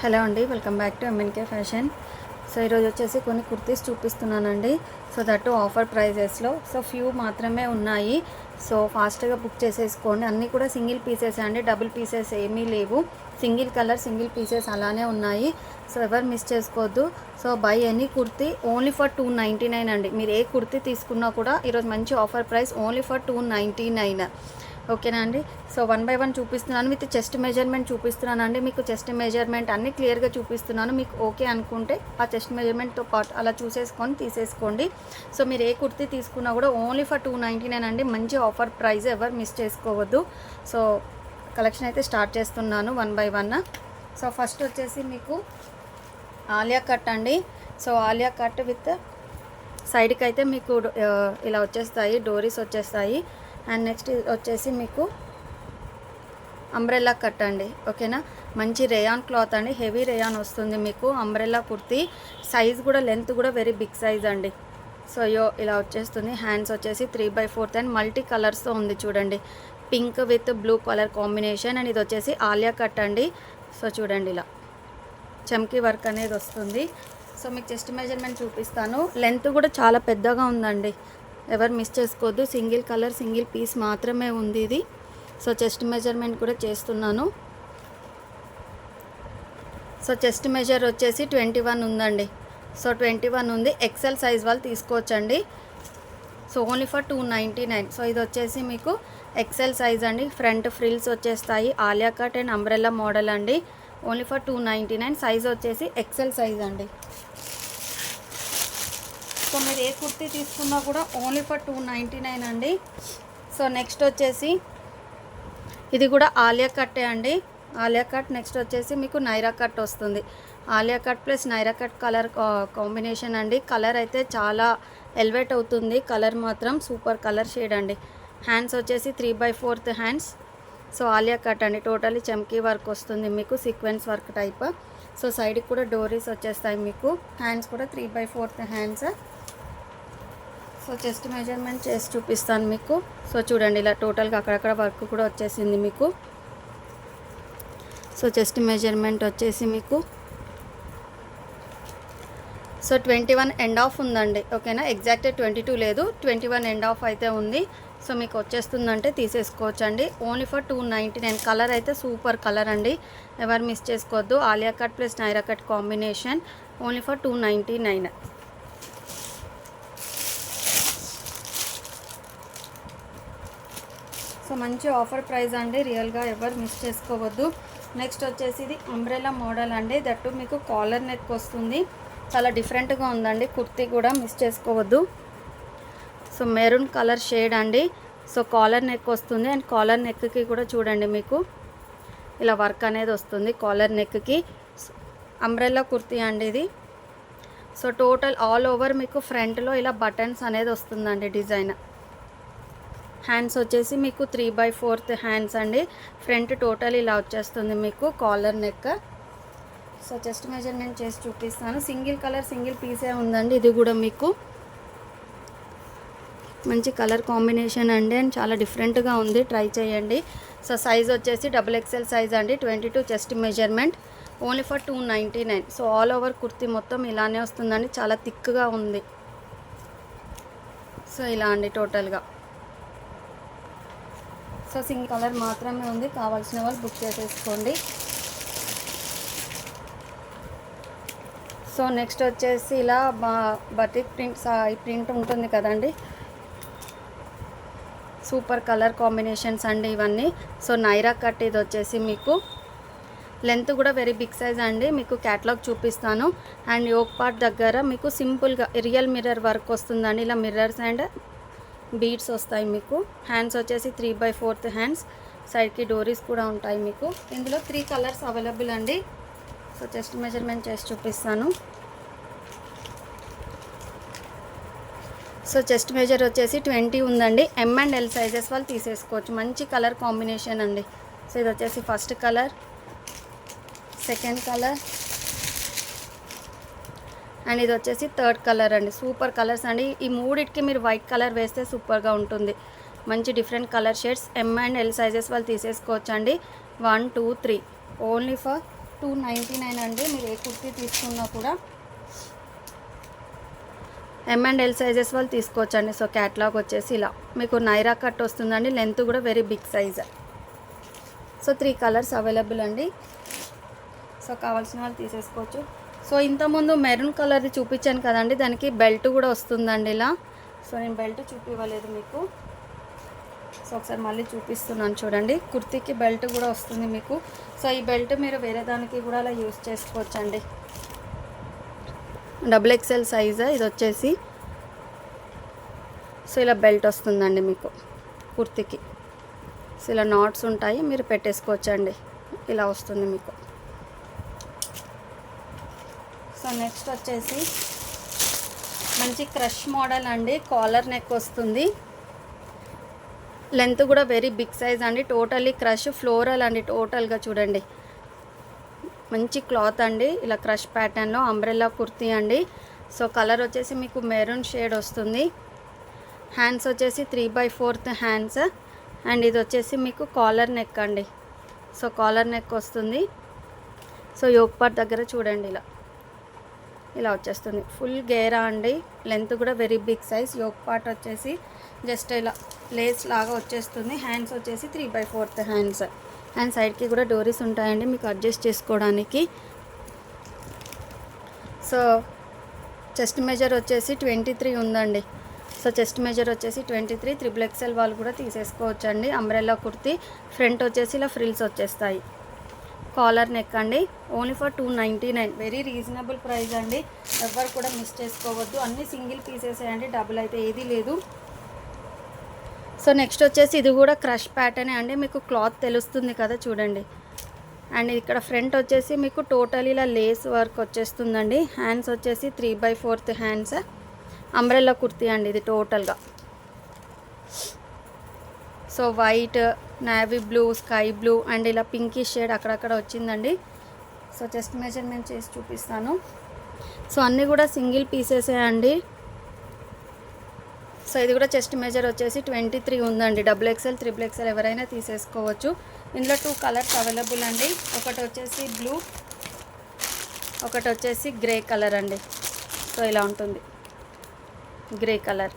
Hello అండి, welcome back to MNK fashion. So ఈరోజు వచ్చేసి కొన్ని కుర్తీస్ చూపిస్తున్నానండి. సో దట్టు ఆఫర్ ప్రైజెస్లో. సో ఫ్యూ మాత్రమే ఉన్నాయి. సో ఫాస్ట్గా బుక్ చేసేసుకోండి. అన్నీ కూడా సింగిల్ పీసెస్ అండి, డబుల్ పీసెస్ ఏమీ లేవు. సింగిల్ కలర్ సింగిల్ పీసెస్ అలానే ఉన్నాయి. సో ఎవరు మిస్ చేసుకోవద్దు. So buy any kurti only for 299 అండి. మీరు ఏ కుర్తీ తీసుకున్నా కూడా ఈరోజు మంచి ఆఫర్ ప్రైస్ ఓన్లీ ఫర్ 299. ఓకేనా అండి. సో వన్ బై వన్ చూపిస్తున్నాను, విత్ చెస్ట్ మెజర్మెంట్ చూపిస్తున్నాను అండి. మీకు చెస్ట్ మెజర్మెంట్ అన్నీ క్లియర్గా చూపిస్తున్నాను. మీకు ఓకే అనుకుంటే ఆ చెస్ట్ మెజర్మెంట్తో పాటు అలా చూసేసుకొని తీసేసుకోండి. సో మీరు ఏ కుర్తీ తీసుకున్నా కూడా ఓన్లీ ఫర్ 299 అండి. మంచి ఆఫర్ ప్రైస్, ఎవరు మిస్ చేసుకోవద్దు. సో కలెక్షన్ అయితే స్టార్ట్ చేస్తున్నాను one by one. So first వచ్చేసి మీకు ఆలియా కట్ అండి. సో ఆలియా కట్ విత్ సైడ్కి అయితే మీకు ఇలా వచ్చేస్తాయి, డోరీస్ వచ్చేస్తాయి. అండ్ నెక్స్ట్ వచ్చేసి మీకు అంబ్రెల్లా కట్ అండి. ఓకేనా, మంచి రేయాన్ క్లాత్ అండి, హెవీ రేయాన్ వస్తుంది మీకు. అంబ్రెల్లా కుర్తీ సైజ్ కూడా, లెంత్ కూడా వెరీ బిగ్ సైజ్ అండి. సో ఇలా వచ్చేస్తుంది. హ్యాండ్స్ వచ్చేసి 3/4 అండ్ మల్టీ కలర్స్తో ఉంది చూడండి. Pink with blue colour combination. And ఇది వచ్చేసి ఆలియా కట్ అండి. సో చూడండి, ఇలా చమ్కీ వర్క్ అనేది వస్తుంది. సో మీకు చెస్ట్ మెజర్మెంట్ చూపిస్తాను. లెంత్ కూడా చాలా పెద్దగా ఉందండి, ఎవరు మిస్ చేసుకోవద్దు. సింగిల్ కలర్ సింగిల్ పీస్ మాత్రమే ఉంది ఇది. సో చెస్ట్ మెజర్మెంట్ కూడా చేస్తున్నాను. సో చెస్ట్ మెజర్ వచ్చేసి 21 ఉందండి. సో 21 ఉంది. ఎక్సెల్ సైజ్ వాళ్ళు తీసుకోవచ్చండి. So only for 299. సో ఇది వచ్చేసి మీకు ఎక్సెల్ సైజ్ అండి. ఫ్రంట్ ఫ్రిల్స్ వచ్చేస్తాయి, Alia cut and umbrella model అండి. Only for 299. సైజ్ వచ్చేసి ఎక్సెల్ సైజ్ అండి. సో మీరు ఏ కుర్తీ తీసుకున్నా కూడా ఓన్లీ ఫర్ 299 అండి. సో నెక్స్ట్ వచ్చేసి ఇది కూడా ఆలియా కట్టే అండి. ఆలియా కట్. నెక్స్ట్ వచ్చేసి మీకు నైరా కట్ వస్తుంది. Alia cut plus Naira cut colour combination అండి. కలర్ అయితే చాలా ఎలివేట్ అవుతుంది. కలర్ మాత్రం సూపర్ కలర్ షేడ్ అండి. హ్యాండ్స్ వచ్చేసి 3/4 హ్యాండ్స్. సో ఆలియా కట్ అండి. టోటలీ చమ్కీ వర్క్ వస్తుంది మీకు, సీక్వెన్స్ వర్క్ టైప్. సో సైడ్కి కూడా డోరీస్ వచ్చేస్తాయి మీకు. హ్యాండ్స్ కూడా 3/4 హ్యాండ్స్. సో చెస్ట్ మెజర్మెంట్ చేసి చూపిస్తాను మీకు. సో చూడండి, ఇలా టోటల్గా అక్కడక్కడ వర్క్ కూడా వచ్చేసింది మీకు. సో చెస్ట్ మెజర్మెంట్ వచ్చేసి మీకు సో 21 ఎండ్ ఆఫ్ ఉందండి. ఓకేనా, ఎగ్జాక్ట్ 22 లేదు, 21 ఎండ్ ఆఫ్ అయితే ఉంది. సో మీకు వచ్చేస్తుందంటే తీసేసుకోవచ్చండి. Only for 299. కలర్ అయితే సూపర్ కలర్ అండి, ఎవరు మిస్ చేసుకోవద్దు. Alia cut plus Naira cut combination. Only for 299. So మంచి ఆఫర్ ప్రైస్ అండి, రియల్గా ఎవరు మిస్ చేసుకోవద్దు. నెక్స్ట్ వచ్చేసి ఇది అంబ్రెల్లా మోడల్ అండి. దట్టు మీకు కాలర్ నెక్ వస్తుంది. చాలా డిఫరెంట్గా ఉందండి కుర్తీ కూడా, మిస్ చేసుకోవద్దు. సో మెరూన్ కలర్ షేడ్ అండి. సో కాలర్ నెక్ వస్తుంది. అండ్ కాలర్ నెక్కి కూడా చూడండి మీకు ఇలా వర్క్ అనేది వస్తుంది కాలర్ నెక్కి. అంబ్రెల్లా కుర్తీ అండి ఇది. సో టోటల్ ఆల్ ఓవర్ మీకు ఫ్రంట్లో ఇలా బటన్స్ అనేది వస్తుందండి డిజైన్. హ్యాండ్స్ వచ్చేసి మీకు 3/4 హ్యాండ్స్ అండి. ఫ్రంట్ టోటల్ ఇలా వచ్చేస్తుంది మీకు collar neck. So chest measurement చేసి చూపిస్తాను. సింగిల్ కలర్ సింగిల్ పీసే ఉందండి. ఇది కూడా మీకు మంచి కలర్ కాంబినేషన్ అండి, అండ్ చాలా డిఫరెంట్గా ఉంది, ట్రై చేయండి. సో సైజ్ వచ్చేసి XXL సైజ్ అండి. 22 chest measurement. Only for 299. So all over kurti మొత్తం ఇలానే వస్తుందండి, చాలా థిక్గా ఉంది. సో ఇలా అండి టోటల్గా. సో సింగిల్ కలర్ మాత్రమే ఉంది, కావాల్సిన వాళ్ళు బుక్ చేసేసుకోండి. సో నెక్స్ట్ వచ్చేసి ఇలా బటిక్ ప్రింట్ ఉంటుంది కదండి, సూపర్ కలర్ కాంబినేషన్స్ అండి ఇవన్నీ. So Naira cut. ఇది వచ్చేసి మీకు లెంత్ కూడా వెరీ బిగ్ సైజ్ అండి. మీకు క్యాటలాగ్ చూపిస్తాను. అండ్ యోక్ పార్ట్ దగ్గర మీకు సింపుల్గా రియల్ మిర్రర్ వర్క్ వస్తుందండి. ఇలా మిర్రర్స్ అండ్ బీడ్స్ వస్తాయి మీకు. హ్యాండ్స్ వచ్చేసి 3/4 హ్యాండ్స్. సైడ్కి డోరీస్ కూడా ఉంటాయి మీకు. ఇందులో 3 కలర్స్ అవైలబుల్ అండి. సో చెస్ట్ మెజర్మెంట్ చేసి చూపిస్తాను. సో చెస్ట్ మెజర్ వచ్చేసి 20 ఉందండి. M and L సైజెస్ వాళ్ళు తీసేసుకోవచ్చు. మంచి కలర్ కాంబినేషన్ అండి. సో ఇది వచ్చేసి first colour, second colour, and ఇది వచ్చేసి థర్డ్ కలర్ అండి. సూపర్ కలర్స్ అండి. ఈ మూడిటికి మీరు వైట్ కలర్ వేస్తే సూపర్గా ఉంటుంది. మంచి different colour shades. M and L sizes వాళ్ళు తీసేసుకోవచ్చు అండి. 1, 2, 3 ఓన్లీ ఫర్ 299 అండి. మీరు ఏ కుర్తీ తీసుకున్నా కూడా M&L సైజెస్ వాళ్ళు తీసుకోవచ్చండి. సో క్యాట్లాగ్ వచ్చేసి ఇలా మీకు నైరా కట్ వస్తుందండి. లెంత్ కూడా very big size. So 3 colours available అండి. సో కావాల్సిన వాళ్ళు తీసేసుకోవచ్చు. సో ఇంతకుముందు మెరూన్ కలర్ది చూపించాను కదండి, దానికి బెల్ట్ కూడా వస్తుందండి ఇలా. సో నేను బెల్ట్ చూపివ్వలేదు మీకు. సో ఒకసారి మళ్ళీ చూపిస్తున్నాను చూడండి. కుర్తీకి బెల్ట్ కూడా వస్తుంది మీకు. సో ఈ బెల్ట్ మీరు వేరే దానికి కూడా అలా యూస్ చేసుకోవచ్చండి. XXL సైజ్ ఇది వచ్చేసి. సో ఇలా బెల్ట్ వస్తుందండి మీకు కుర్తీకి. సో ఇలా నాట్స్ ఉంటాయి, మీరు పెట్టేసుకోవచ్చండి. ఇలా వస్తుంది మీకు. సో నెక్స్ట్ వచ్చేసి మంచి క్రష్ మోడల్ అండి. కాలర్ నెక్ వస్తుంది. లెంత్ కూడా వెరీ బిగ్ సైజ్ అండి. టోటల్లీ క్రష్ ఫ్లోరల్ అండి. టోటల్గా చూడండి, మంచి క్లాత్ అండి. ఇలా క్రష్ ప్యాటర్న్లో అంబ్రెల్లా కుర్తీ అండి. సో కలర్ వచ్చేసి మీకు మెరూన్ షేడ్ వస్తుంది. హ్యాండ్స్ వచ్చేసి 3/4 హ్యాండ్స్. అండ్ ఇది వచ్చేసి మీకు కాలర్ నెక్ అండి. సో కాలర్ నెక్ వస్తుంది. సో యోక్ పార్ట్ దగ్గర చూడండి ఇలా వచ్చేస్తుంది. ఫుల్ గేరా అండి. లెంత్ కూడా very big size. Yoke part వచ్చేసి జస్ట్ ఇలా లేస్ లాగా వచ్చేస్తుంది. హ్యాండ్స్ వచ్చేసి 3/4 హ్యాండ్స్. అండ్ సైడ్కి కూడా డోరీస్ ఉంటాయండి మీకు అడ్జస్ట్ చేసుకోవడానికి. సో చెస్ట్ మెజర్ వచ్చేసి 23 ఉందండి. సో చెస్ట్ మెజర్ వచ్చేసి 23. XXL వాళ్ళు కూడా తీసేసుకోవచ్చండి. అంబ్రెల్లా కుర్తీ. ఫ్రంట్ వచ్చేసి ఇలా ఫ్రిల్స్ వచ్చేస్తాయి. కాలర్ నెక్ అండి. Only for 299. Very reasonable price అండి. ఎవరు కూడా మిస్ చేసుకోవద్దు. అన్ని సింగిల్ పీసెస్ అండి, డబుల్ అయితే ఏదీ లేదు. సో నెక్స్ట్ వచ్చేసి ఇది కూడా క్రష్ ప్యాటర్నే అండి. మీకు క్లాత్ తెలుస్తుంది కదా చూడండి. అండ్ ఇక్కడ ఫ్రంట్ వచ్చేసి మీకు టోటల్ ఇలా లేస్ వర్క్ వచ్చేస్తుందండి. హ్యాండ్స్ వచ్చేసి 3/4 హ్యాండ్స్. అంబ్రెల్లా కుర్తీ అండి ఇది టోటల్గా. So white, navy blue, sky blue and ఇలా పింకీ షేడ్ అక్కడక్కడ వచ్చిందండి. సో చెస్ట్ మెజర్మెంట్ చేసి చూపిస్తాను. సో అన్నీ కూడా సింగిల్ పీసెసే అండి. సో ఇది కూడా చెస్ట్ మెజర్ వచ్చేసి 23 ఉందండి. XXL, XXL ఎవరైనా తీసేసుకోవచ్చు. ఇందులో 2 కలర్స్ అవైలబుల్ అండి. ఒకటి వచ్చేసి బ్లూ, ఒకటి వచ్చేసి గ్రే కలర్ అండి. సో ఇలా ఉంటుంది గ్రే కలర్.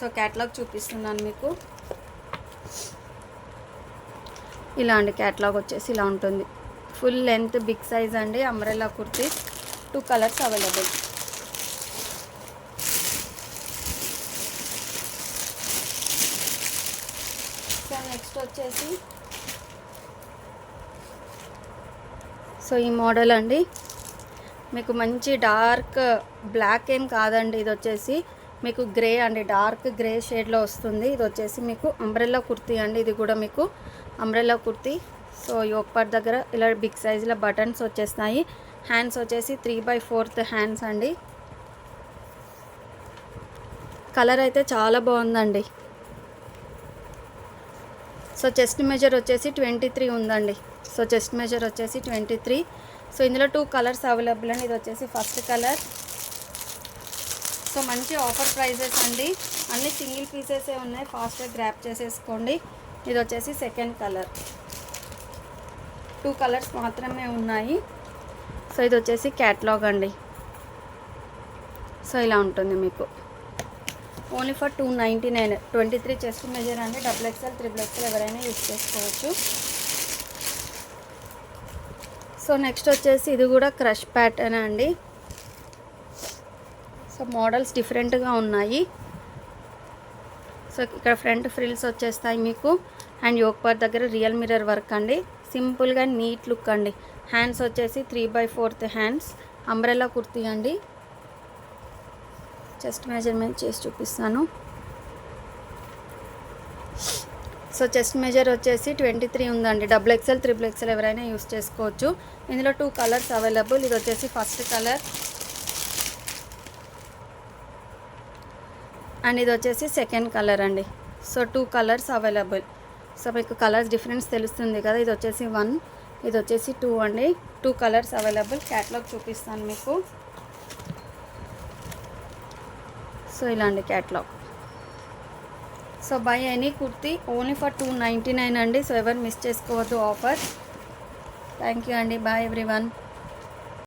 సో క్యాటలాగ్ చూపిస్తున్నాను మీకు. ఇలా అండి క్యాటలాగ్ వచ్చేసి ఇలా ఉంటుంది. ఫుల్ లెంత్ బిగ్ సైజ్ అండి. Umbrella kurti. 2 colours available. So next వచ్చేసి సో ఈ మోడల్ అండి. మీకు మంచి డార్క్ బ్లాక్ ఏం కాదండి. ఇది వచ్చేసి మీకు గ్రే అండి. డార్క్ గ్రే షేడ్లో వస్తుంది. ఇది వచ్చేసి మీకు అంబ్రెల్లా కుర్తీ అండి. ఇది కూడా మీకు umbrella kurti. So yoke part దగ్గర ఇలా బిగ్ సైజులో బటన్స్ వచ్చేస్తాయి. హ్యాండ్స్ వచ్చేసి 3/4 హ్యాండ్స్ అండి. కలర్ అయితే చాలా బాగుందండి. సో చెస్ట్ మెజర్ వచ్చేసి 23 ఉందండి. సో చెస్ట్ మెజర్ వచ్చేసి 23. సో ఇందులో 2 కలర్స్ అవైలబుల్ అండి. ఇది వచ్చేసి ఫస్ట్ కలర్. సో మంచి ఆఫర్ ప్రైజెస్ అండి. అన్ని సింగిల్ పీసెసే ఉన్నాయి. ఫాస్ట్గా గ్రాప్ చేసేసుకోండి. ఇది వచ్చేసి సెకండ్ కలర్. 2 కలర్స్ మాత్రమే ఉన్నాయి. సో ఇది వచ్చేసి క్యాట్లాగ్ అండి. సో ఇలా ఉంటుంది మీకు. Only for 299. 23 చెస్ట్ మెజర్ అండి. XXL, XXL ఎవరైనా యూజ్ చేసుకోవచ్చు. సో నెక్స్ట్ వచ్చేసి ఇది కూడా క్రష్ ప్యాటర్న్ అండి. సో మోడల్స్ డిఫరెంట్గా ఉన్నాయి. సో ఇక్కడ ఫ్రంట్ ఫ్రిల్స్ వచ్చేస్తాయి మీకు. అండ్ యోక్ పార్ట్ దగ్గర రియల్ మిర్రర్ వర్క్ అండి. సింపుల్గా నీట్ లుక్ అండి. హ్యాండ్స్ వచ్చేసి 3/4 హ్యాండ్స్. అంబ్రెల్లా కుర్తీ అండి. చెస్ట్ మెజర్మెంట్ చేసి చూపిస్తాను. సో చెస్ట్ మెజర్ వచ్చేసి 23 ఉందండి. XXL, XXL ఎవరైనా యూస్ చేసుకోవచ్చు. ఇందులో 2 కలర్స్ అవైలబుల్. ఇది వచ్చేసి ఫస్ట్ కలర్ అండ్ ఇది వచ్చేసి సెకండ్ కలర్ అండి. So 2 colours available. సో మీకు కలర్స్ డిఫరెన్స్ తెలుస్తుంది కదా. ఇది వచ్చేసి 1, ఇది వచ్చేసి 2 అండి. 2 కలర్స్ అవైలబుల్. క్యాటలాగ్ చూపిస్తాను మీకు. సో ఇలాంటి catalogue. So buy any kurti only for 299 అండి. సో ఎవరు మిస్ చేసుకోవద్దు ఆఫర్. థ్యాంక్ యూ అండి. Bye everyone.